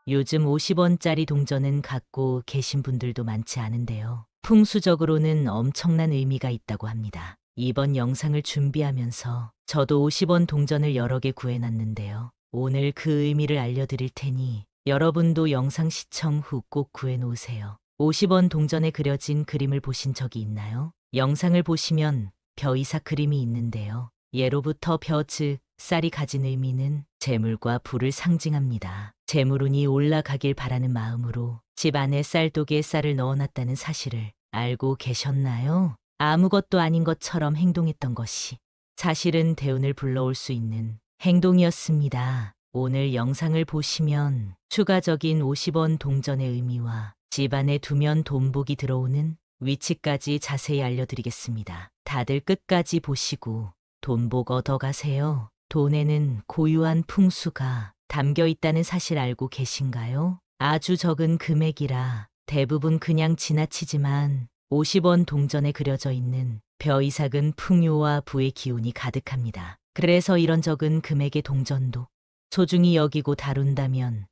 요즘 50원짜리 동전은 갖고 계신 분들도 많지 않은데요. 풍수적으로는 엄청난 의미가 있다고 합니다. 이번 영상을 준비하면서 저도 50원 동전을 여러 개 구해놨는데요. 오늘 그 의미를 알려드릴 테니 여러분도 영상 시청 후 꼭 구해놓으세요. 50원 동전에 그려진 그림을 보신 적이 있나요? 영상을 보시면 벼이삭 그림이 있는데요. 예로부터 벼, 즉 쌀이 가진 의미는 재물과 부를 상징합니다. 재물운이 올라가길 바라는 마음으로 집 안에 쌀독에 쌀을 넣어놨다는 사실을 알고 계셨나요? 아무것도 아닌 것처럼 행동했던 것이 사실은 대운을 불러올 수 있는 행동이었습니다. 오늘 영상을 보시면 추가적인 50원 동전의 의미와 집 안에 두면 돈복이 들어오는 위치까지 자세히 알려드리겠습니다. 다들 끝까지 보시고 돈복 얻어가세요. 돈에는 고유한 풍수가 담겨 있다는 사실 알고 계신가요? 아주 적은 금액이라 대부분 그냥 지나치지만 50원 동전에 그려져 있는 벼이삭은 풍요와 부의 기운이 가득합니다. 그래서 이런 적은 금액의 동전도 소중히 여기고 다룬다면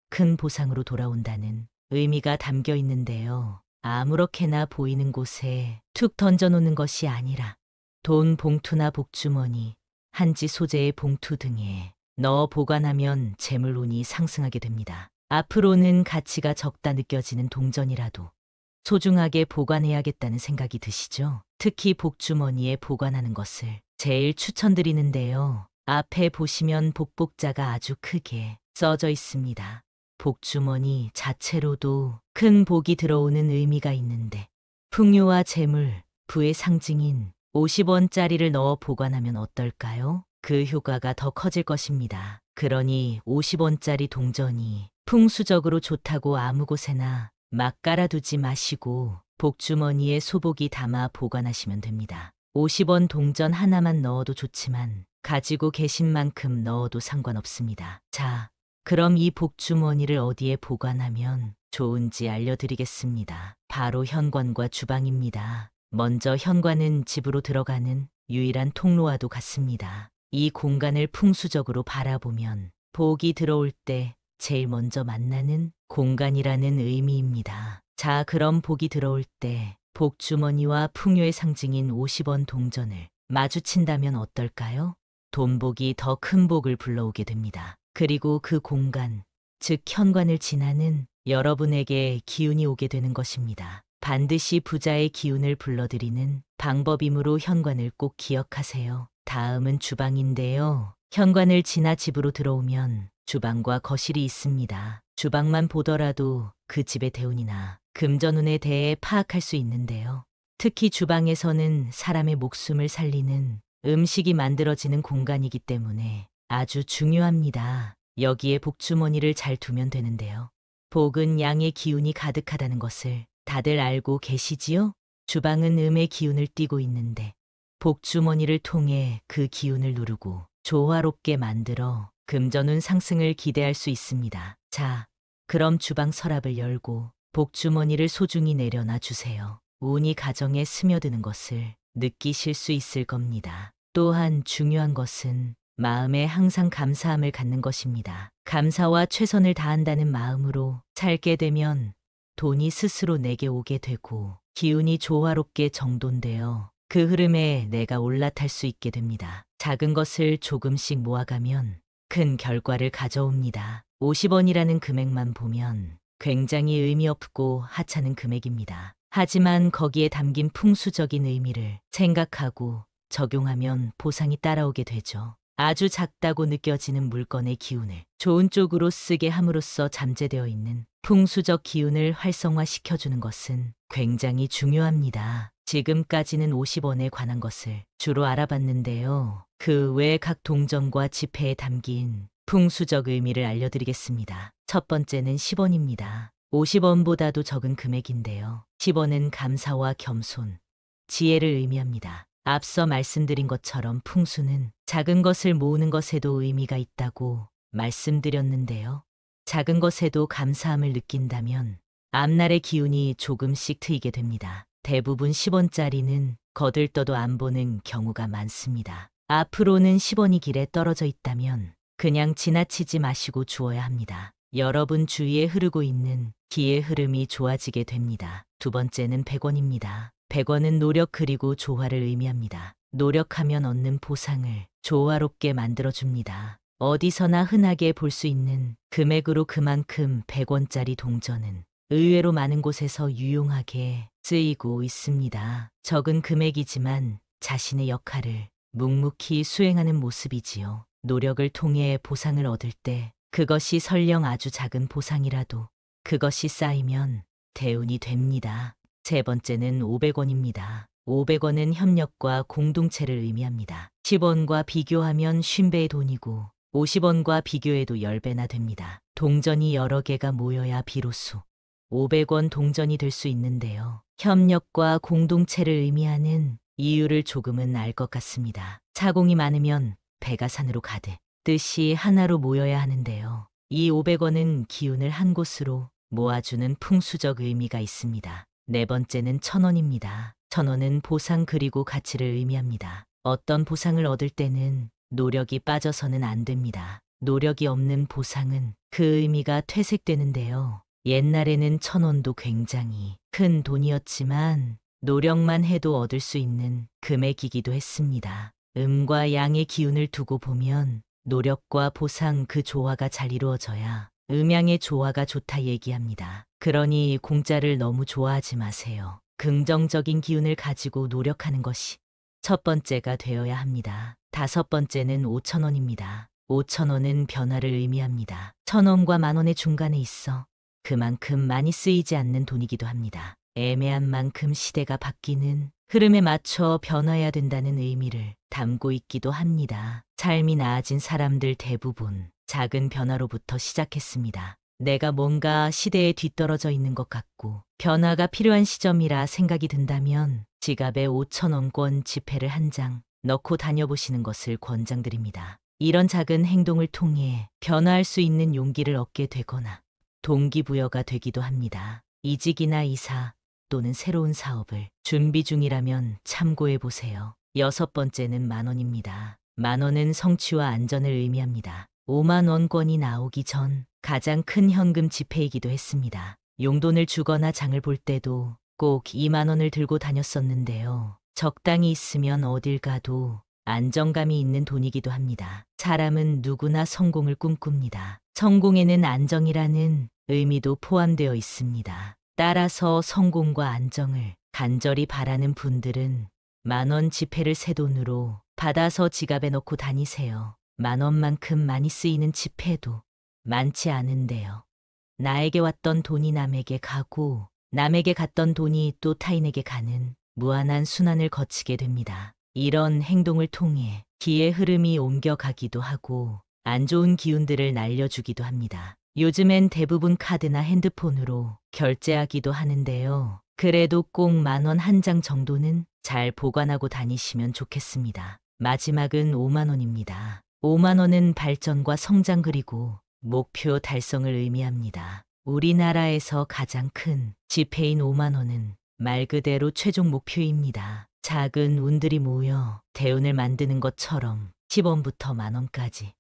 큰 보상으로 돌아온다는 의미가 담겨 있는데요. 아무렇게나 보이는 곳에 툭 던져놓는 것이 아니라 돈 봉투나 복주머니, 한지 소재의 봉투 등에 넣어 보관하면 재물운이 상승하게 됩니다. 앞으로는 가치가 적다 느껴지는 동전이라도 소중하게 보관해야겠다는 생각이 드시죠? 특히 복주머니에 보관하는 것을 제일 추천드리는데요. 앞에 보시면 복복자가 아주 크게 써져 있습니다. 복주머니 자체로도 큰 복이 들어오는 의미가 있는데 풍요와 재물, 부의 상징인 50원짜리를 넣어 보관하면 어떨까요? 그 효과가 더 커질 것입니다. 그러니 50원짜리 동전이 풍수적으로 좋다고 아무 곳에나 막 깔아두지 마시고 복주머니에 소복이 담아 보관하시면 됩니다. 50원 동전 하나만 넣어도 좋지만 가지고 계신 만큼 넣어도 상관없습니다. 자, 그럼 이 복주머니를 어디에 보관하면 좋은지 알려드리겠습니다. 바로 현관과 주방입니다. 먼저 현관은 집으로 들어가는 유일한 통로와도 같습니다. 이 공간을 풍수적으로 바라보면 복이 들어올 때 제일 먼저 만나는 공간이라는 의미입니다. 자, 그럼 복이 들어올 때 복주머니와 풍요의 상징인 50원 동전을 마주친다면 어떨까요? 돈복이 더 큰 복을 불러오게 됩니다. 그리고 그 공간, 즉 현관을 지나는 여러분에게 기운이 오게 되는 것입니다. 반드시 부자의 기운을 불러들이는 방법이므로 현관을 꼭 기억하세요. 다음은 주방인데요. 현관을 지나 집으로 들어오면 주방과 거실이 있습니다. 주방만 보더라도 그 집의 대운이나 금전운에 대해 파악할 수 있는데요. 특히 주방에서는 사람의 목숨을 살리는 음식이 만들어지는 공간이기 때문에 아주 중요합니다. 여기에 복주머니를 잘 두면 되는데요. 복은 양의 기운이 가득하다는 것을 다들 알고 계시지요? 주방은 음의 기운을 띠고 있는데 복주머니를 통해 그 기운을 누르고 조화롭게 만들어 금전운 상승을 기대할 수 있습니다. 자, 그럼 주방 서랍을 열고 복주머니를 소중히 내려놔 주세요. 운이 가정에 스며드는 것을 느끼실 수 있을 겁니다. 또한 중요한 것은 마음에 항상 감사함을 갖는 것입니다. 감사와 최선을 다한다는 마음으로 살게 되면 돈이 스스로 내게 오게 되고 기운이 조화롭게 정돈되어 그 흐름에 내가 올라탈 수 있게 됩니다. 작은 것을 조금씩 모아가면 큰 결과를 가져옵니다. 50원이라는 금액만 보면 굉장히 의미 없고 하찮은 금액입니다. 하지만 거기에 담긴 풍수적인 의미를 생각하고 적용하면 보상이 따라오게 되죠. 아주 작다고 느껴지는 물건의 기운을 좋은 쪽으로 쓰게 함으로써 잠재되어 있는 풍수적 기운을 활성화시켜주는 것은 굉장히 중요합니다. 지금까지는 50원에 관한 것을 주로 알아봤는데요. 그 외 각 동전과 지폐에 담긴 풍수적 의미를 알려드리겠습니다. 첫 번째는 10원입니다. 50원보다도 적은 금액인데요. 10원은 감사와 겸손, 지혜를 의미합니다. 앞서 말씀드린 것처럼 풍수는 작은 것을 모으는 것에도 의미가 있다고 말씀드렸는데요. 작은 것에도 감사함을 느낀다면 앞날의 기운이 조금씩 트이게 됩니다. 대부분 10원짜리는 거들떠도 안 보는 경우가 많습니다. 앞으로는 10원이 길에 떨어져 있다면 그냥 지나치지 마시고 주어야 합니다. 여러분 주위에 흐르고 있는 기의 흐름이 좋아지게 됩니다. 두 번째는 100원입니다. 100원은 노력 그리고 조화를 의미합니다. 노력하면 얻는 보상을 조화롭게 만들어줍니다. 어디서나 흔하게 볼 수 있는 금액으로 그만큼 100원짜리 동전은 의외로 많은 곳에서 유용하게 쓰이고 있습니다. 적은 금액이지만 자신의 역할을 묵묵히 수행하는 모습이지요. 노력을 통해 보상을 얻을 때 그것이 설령 아주 작은 보상이라도 그것이 쌓이면 대운이 됩니다. 세 번째는 500원입니다. 500원은 협력과 공동체를 의미합니다. 10원과 비교하면 50배의 돈이고 50원과 비교해도 10배나 됩니다. 동전이 여러 개가 모여야 비로소 500원 동전이 될 수 있는데요. 협력과 공동체를 의미하는 이유를 조금은 알 것 같습니다. 차공이 많으면 배가 산으로 가듯 뜻이 하나로 모여야 하는데요. 이 500원은 기운을 한 곳으로 모아주는 풍수적 의미가 있습니다. 네 번째는 1000원입니다. 1000원은 보상 그리고 가치를 의미합니다. 어떤 보상을 얻을 때는 노력이 빠져서는 안 됩니다. 노력이 없는 보상은 그 의미가 퇴색되는데요. 옛날에는 1000원도 굉장히 큰 돈이었지만 노력만 해도 얻을 수 있는 금액이기도 했습니다. 음과 양의 기운을 두고 보면 노력과 보상 그 조화가 잘 이루어져야 음양의 조화가 좋다 얘기합니다. 그러니 공짜를 너무 좋아하지 마세요. 긍정적인 기운을 가지고 노력하는 것이 첫 번째가 되어야 합니다. 다섯 번째는 5,000원입니다. 5,000원은 변화를 의미합니다. 1,000원과 만원의 중간에 있어 그만큼 많이 쓰이지 않는 돈이기도 합니다. 애매한 만큼 시대가 바뀌는 흐름에 맞춰 변화해야 된다는 의미를 담고 있기도 합니다. 삶이 나아진 사람들 대부분 작은 변화로부터 시작했습니다. 내가 뭔가 시대에 뒤떨어져 있는 것 같고 변화가 필요한 시점이라 생각이 든다면 지갑에 5,000원권 지폐를 한 장 넣고 다녀보시는 것을 권장드립니다. 이런 작은 행동을 통해 변화할 수 있는 용기를 얻게 되거나 동기부여가 되기도 합니다. 이직이나 이사 또는 새로운 사업을 준비 중이라면 참고해 보세요. 여섯 번째는 10,000원입니다. 10,000원은 성취와 안전을 의미합니다. 50,000원권이 나오기 전 가장 큰 현금 지폐이기도 했습니다. 용돈을 주거나 장을 볼 때도 꼭 20,000원을 들고 다녔었는데요. 적당히 있으면 어딜 가도 안정감이 있는 돈이기도 합니다. 사람은 누구나 성공을 꿈꿉니다. 성공에는 안정이라는 의미도 포함되어 있습니다. 따라서 성공과 안정을 간절히 바라는 분들은 10,000원 지폐를 새 돈으로 받아서 지갑에 넣고 다니세요. 10,000원만큼 많이 쓰이는 지폐도 많지 않은데요. 나에게 왔던 돈이 남에게 가고 남에게 갔던 돈이 또 타인에게 가는 무한한 순환을 거치게 됩니다. 이런 행동을 통해 기의 흐름이 옮겨가기도 하고 안 좋은 기운들을 날려주기도 합니다. 요즘엔 대부분 카드나 핸드폰으로 결제하기도 하는데요. 그래도 꼭 10,000원 한 장 정도는 잘 보관하고 다니시면 좋겠습니다. 마지막은 50,000원입니다. 50,000원은 발전과 성장 그리고 목표 달성을 의미합니다. 우리나라에서 가장 큰 지폐인 50,000원은 말 그대로 최종 목표입니다. 작은 운들이 모여 대운을 만드는 것처럼 10원부터 10,000원까지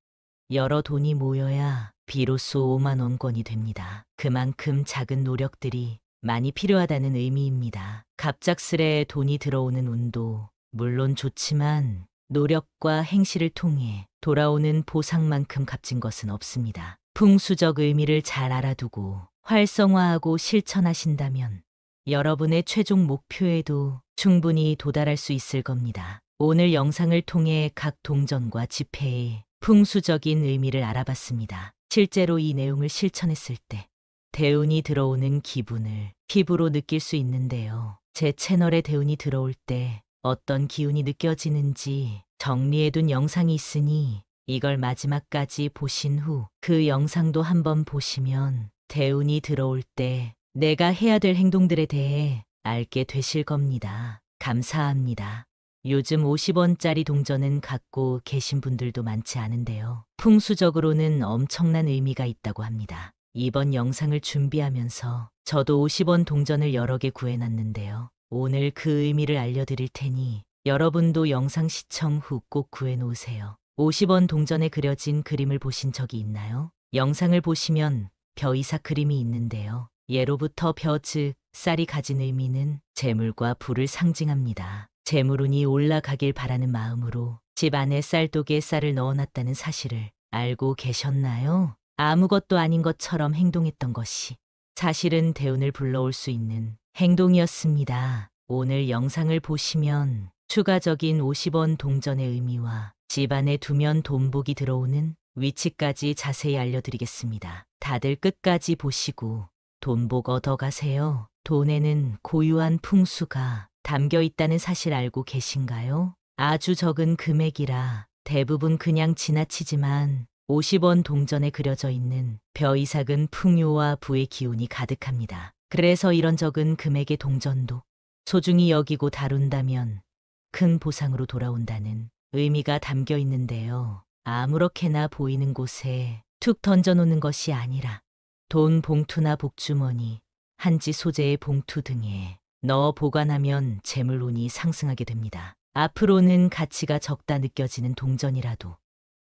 여러 돈이 모여야 비로소 50,000원권이 됩니다. 그만큼 작은 노력들이 많이 필요하다는 의미입니다. 갑작스레 돈이 들어오는 운도 물론 좋지만 노력과 행실을 통해 돌아오는 보상만큼 값진 것은 없습니다. 풍수적 의미를 잘 알아두고 활성화하고 실천하신다면 여러분의 최종 목표에도 충분히 도달할 수 있을 겁니다. 오늘 영상을 통해 각 동전과 지폐의 풍수적인 의미를 알아봤습니다. 실제로 이 내용을 실천했을 때 대운이 들어오는 기분을 피부로 느낄 수 있는데요. 제 채널에 대운이 들어올 때 어떤 기운이 느껴지는지 정리해둔 영상이 있으니 이걸 마지막까지 보신 후 그 영상도 한번 보시면 대운이 들어올 때 내가 해야 될 행동들에 대해 알게 되실 겁니다. 감사합니다. 요즘 50원짜리 동전은 갖고 계신 분들도 많지 않은데요. 풍수적으로는 엄청난 의미가 있다고 합니다. 이번 영상을 준비하면서 저도 50원 동전을 여러 개 구해놨는데요. 오늘 그 의미를 알려드릴 테니 여러분도 영상 시청 후 꼭 구해놓으세요. 50원 동전에 그려진 그림을 보신 적이 있나요? 영상을 보시면 벼이삭 그림이 있는데요. 예로부터 벼 즉 쌀이 가진 의미는 재물과 부를 상징합니다. 재물운이 올라가길 바라는 마음으로 집 안에 쌀독에 쌀을 넣어놨다는 사실을 알고 계셨나요? 아무것도 아닌 것처럼 행동했던 것이 사실은 대운을 불러올 수 있는 행동이었습니다. 오늘 영상을 보시면 추가적인 50원 동전의 의미와 집안에 두면 돈복이 들어오는 위치까지 자세히 알려드리겠습니다. 다들 끝까지 보시고 돈복 얻어가세요. 돈에는 고유한 풍수가 담겨 있다는 사실 알고 계신가요? 아주 적은 금액이라 대부분 그냥 지나치지만 50원 동전에 그려져 있는 벼이삭은 풍요와 부의 기운이 가득합니다. 그래서 이런 적은 금액의 동전도 소중히 여기고 다룬다면 큰 보상으로 돌아온다는 의미가 담겨 있는데요. 아무렇게나 보이는 곳에 툭 던져놓는 것이 아니라 돈 봉투나 복주머니, 한지 소재의 봉투 등에 넣어 보관하면 재물운이 상승하게 됩니다. 앞으로는 가치가 적다 느껴지는 동전이라도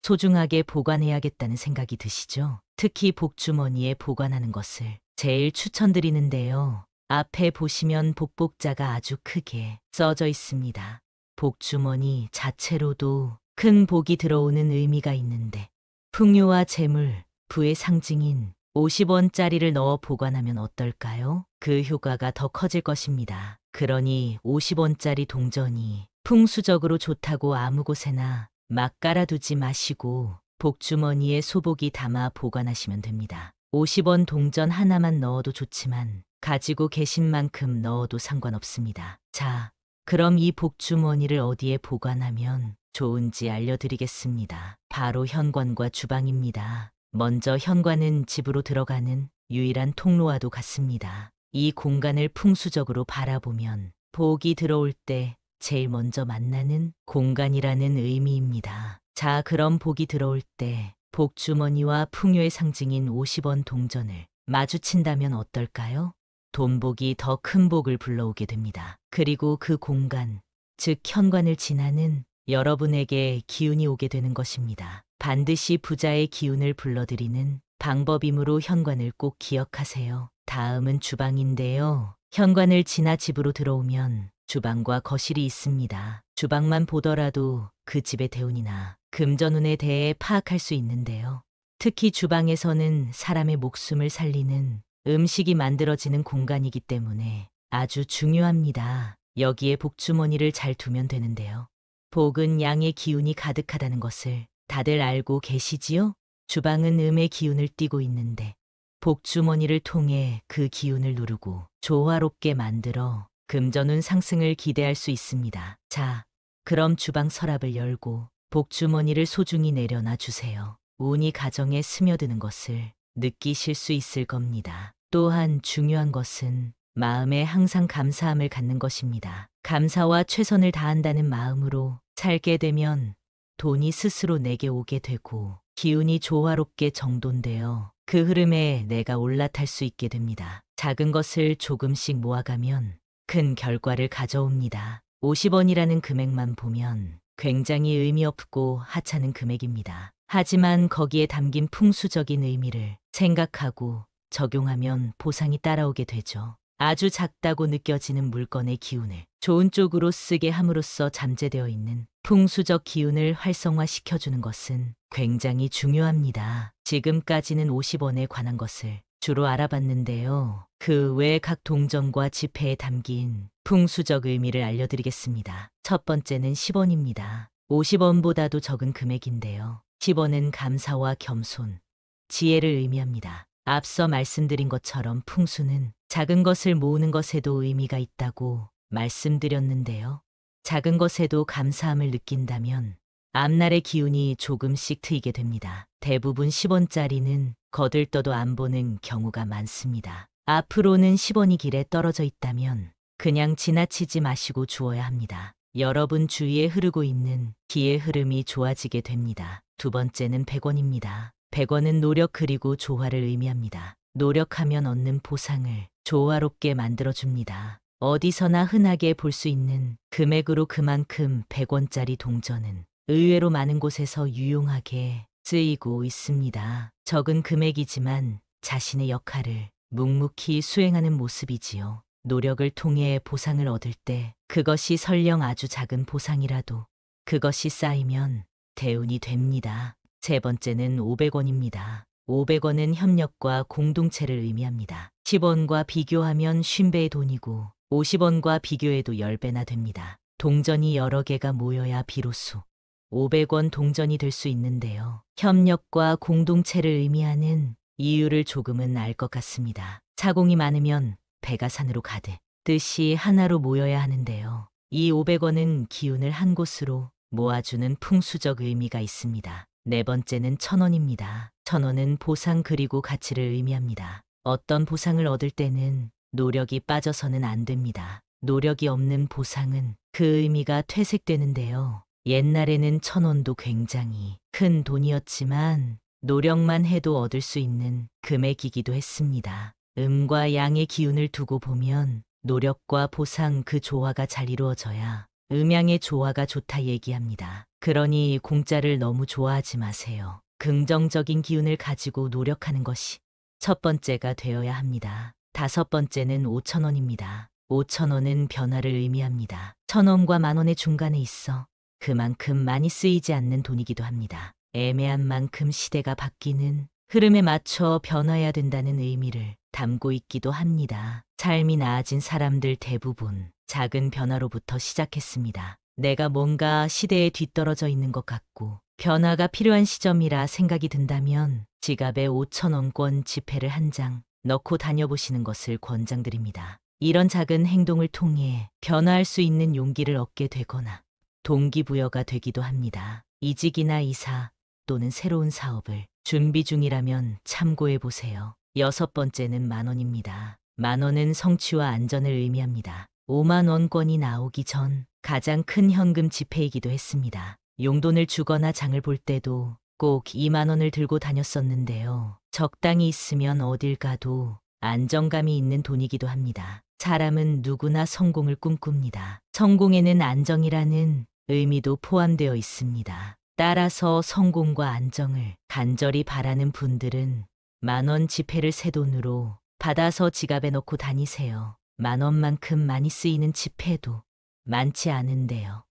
소중하게 보관해야겠다는 생각이 드시죠? 특히 복주머니에 보관하는 것을 제일 추천드리는데요. 앞에 보시면 복복자가 아주 크게 써져 있습니다. 복주머니 자체로도 큰 복이 들어오는 의미가 있는데 풍요와 재물, 부의 상징인 50원짜리를 넣어 보관하면 어떨까요? 그 효과가 더 커질 것입니다. 그러니 50원짜리 동전이 풍수적으로 좋다고 아무 곳에나 막 깔아두지 마시고 복주머니에 소복이 담아 보관하시면 됩니다. 50원 동전 하나만 넣어도 좋지만 가지고 계신 만큼 넣어도 상관없습니다. 자, 그럼 이 복주머니를 어디에 보관하면 좋은지 알려드리겠습니다. 바로 현관과 주방입니다. 먼저 현관은 집으로 들어가는 유일한 통로와도 같습니다. 이 공간을 풍수적으로 바라보면 복이 들어올 때 제일 먼저 만나는 공간이라는 의미입니다. 자, 그럼 복이 들어올 때 복주머니와 풍요의 상징인 50원 동전을 마주친다면 어떨까요? 돈복이 더 큰 복을 불러오게 됩니다. 그리고 그 공간, 즉 현관을 지나는 여러분에게 기운이 오게 되는 것입니다. 반드시 부자의 기운을 불러들이는 방법이므로 현관을 꼭 기억하세요. 다음은 주방인데요. 현관을 지나 집으로 들어오면 주방과 거실이 있습니다. 주방만 보더라도 그 집의 대운이나 금전운에 대해 파악할 수 있는데요. 특히 주방에서는 사람의 목숨을 살리는 음식이 만들어지는 공간이기 때문에 아주 중요합니다. 여기에 복주머니를 잘 두면 되는데요. 복은 양의 기운이 가득하다는 것을 다들 알고 계시지요? 주방은 음의 기운을 띠고 있는데 복주머니를 통해 그 기운을 누르고 조화롭게 만들어 금전운 상승을 기대할 수 있습니다. 자, 그럼 주방 서랍을 열고 복주머니를 소중히 내려놔 주세요. 운이 가정에 스며드는 것을 느끼실 수 있을 겁니다. 또한 중요한 것은 마음에 항상 감사함을 갖는 것입니다. 감사와 최선을 다한다는 마음으로 살게 되면 돈이 스스로 내게 오게 되고 기운이 조화롭게 정돈되어 그 흐름에 내가 올라탈 수 있게 됩니다. 작은 것을 조금씩 모아가면 큰 결과를 가져옵니다. 50원이라는 금액만 보면 굉장히 의미 없고 하찮은 금액입니다. 하지만 거기에 담긴 풍수적인 의미를 생각하고 적용하면 보상이 따라오게 되죠. 아주 작다고 느껴지는 물건의 기운을 좋은 쪽으로 쓰게 함으로써 잠재되어 있는 풍수적 기운을 활성화시켜주는 것은 굉장히 중요합니다. 지금까지는 50원에 관한 것을 주로 알아봤는데요. 그 외 각 동전과 지폐에 담긴 풍수적 의미를 알려드리겠습니다. 첫 번째는 10원입니다. 50원보다도 적은 금액인데요. 10원은 감사와 겸손, 지혜를 의미합니다. 앞서 말씀드린 것처럼 풍수는 작은 것을 모으는 것에도 의미가 있다고 말씀드렸는데요. 작은 것에도 감사함을 느낀다면 앞날의 기운이 조금씩 트이게 됩니다. 대부분 10원짜리는 거들떠도 안 보는 경우가 많습니다. 앞으로는 10원이 길에 떨어져 있다면 그냥 지나치지 마시고 주어야 합니다. 여러분 주위에 흐르고 있는 기의 흐름이 좋아지게 됩니다. 두 번째는 100원입니다. 100원은 노력 그리고 조화를 의미합니다. 노력하면 얻는 보상을 조화롭게 만들어줍니다. 어디서나 흔하게 볼 수 있는 금액으로 그만큼 100원짜리 동전은 의외로 많은 곳에서 유용하게 쓰이고 있습니다. 적은 금액이지만 자신의 역할을 묵묵히 수행하는 모습이지요. 노력을 통해 보상을 얻을 때 그것이 설령 아주 작은 보상이라도 그것이 쌓이면 대운이 됩니다. 세 번째는 500원입니다. 500원은 협력과 공동체를 의미합니다. 10원과 비교하면 50배의 돈이고 50원과 비교해도 10배나 됩니다. 동전이 여러 개가 모여야 비로소 500원 동전이 될 수 있는데요. 협력과 공동체를 의미하는 이유를 조금은 알 것 같습니다. 자공이 많으면 배가 산으로 가듯 뜻이 하나로 모여야 하는데요. 이 500원은 기운을 한 곳으로 모아주는 풍수적 의미가 있습니다. 네 번째는 1000원입니다. 1000원은 보상 그리고 가치를 의미합니다. 어떤 보상을 얻을 때는 노력이 빠져서는 안 됩니다. 노력이 없는 보상은 그 의미가 퇴색되는데요. 옛날에는 1000원도 굉장히 큰 돈이었지만 노력만 해도 얻을 수 있는 금액이기도 했습니다. 음과 양의 기운을 두고 보면 노력과 보상 그 조화가 잘 이루어져야 음양의 조화가 좋다 얘기합니다. 그러니 공짜를 너무 좋아하지 마세요. 긍정적인 기운을 가지고 노력하는 것이 첫 번째가 되어야 합니다. 다섯 번째는 5,000원입니다. 5,000원은 변화를 의미합니다. 1,000원과 만원의 중간에 있어 그만큼 많이 쓰이지 않는 돈이기도 합니다. 애매한 만큼 시대가 바뀌는 흐름에 맞춰 변화해야 된다는 의미를 담고 있기도 합니다. 삶이 나아진 사람들 대부분 작은 변화로부터 시작했습니다. 내가 뭔가 시대에 뒤떨어져 있는 것 같고 변화가 필요한 시점이라 생각이 든다면 지갑에 5,000원권 지폐를 한 장 넣고 다녀보시는 것을 권장드립니다. 이런 작은 행동을 통해 변화할 수 있는 용기를 얻게 되거나 동기부여가 되기도 합니다. 이직이나 이사 또는 새로운 사업을 준비 중이라면 참고해 보세요. 여섯 번째는 만원입니다. 만원은 성취와 안전을 의미합니다. 5만 원권이 나오기 전 가장 큰 현금 지폐이기도 했습니다. 용돈을 주거나 장을 볼 때도 꼭 2만 원을 들고 다녔었는데요. 적당히 있으면 어딜 가도 안정감이 있는 돈이기도 합니다. 사람은 누구나 성공을 꿈꿉니다. 성공에는 안정이라는 의미도 포함되어 있습니다. 따라서 성공과 안정을 간절히 바라는 분들은 만원 지폐를 새 돈으로 받아서 지갑에 넣고 다니세요. 만원만큼 많이 쓰이는 지폐도 많지 않은데요.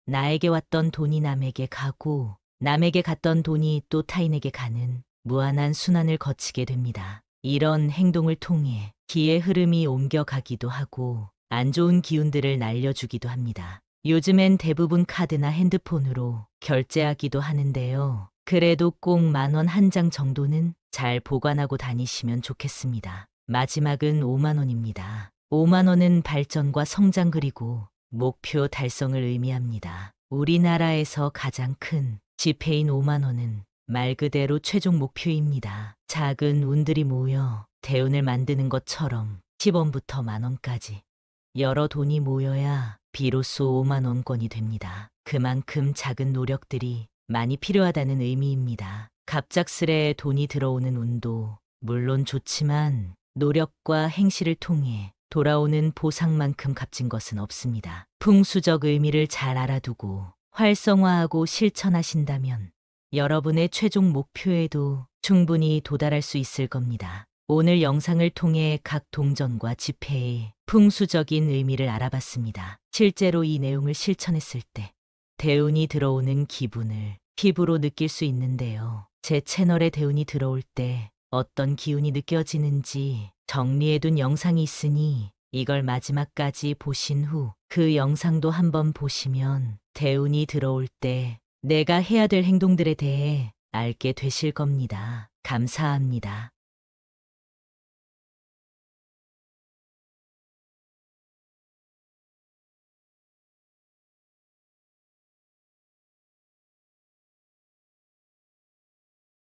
나에게 왔던 돈이 남에게 가고 남에게 갔던 돈이 또 타인에게 가는 무한한 순환을 거치게 됩니다. 이런 행동을 통해 기의 흐름이 옮겨가기도 하고 안 좋은 기운들을 날려주기도 합니다. 요즘엔 대부분 카드나 핸드폰으로 결제하기도 하는데요. 그래도 꼭 만원 한 장 정도는 잘 보관하고 다니시면 좋겠습니다. 마지막은 5만 원입니다. 5만 원은 발전과 성장 그리고 목표 달성을 의미합니다. 우리나라에서 가장 큰 지폐인 5만 원은 말 그대로 최종 목표입니다. 작은 운들이 모여 대운을 만드는 것처럼 10원부터 만원까지 여러 돈이 모여야 비로소 5만 원권이 됩니다. 그만큼 작은 노력들이 많이 필요하다는 의미입니다. 갑작스레 돈이 들어오는 운도 물론 좋지만 노력과 행실을 통해 돌아오는 보상만큼 값진 것은 없습니다. 풍수적 의미를 잘 알아두고 활성화하고 실천하신다면 여러분의 최종 목표에도 충분히 도달할 수 있을 겁니다. 오늘 영상을 통해 각 동전과 지폐의 풍수적인 의미를 알아봤습니다. 실제로 이 내용을 실천했을 때 대운이 들어오는 기분을 피부로 느낄 수 있는데요. 제 채널에 대운이 들어올 때 어떤 기운이 느껴지는지 정리해둔 영상이 있으니 이걸 마지막까지 보신 후 그 영상도 한번 보시면 대운이 들어올 때 내가 해야 될 행동들에 대해 알게 되실 겁니다. 감사합니다.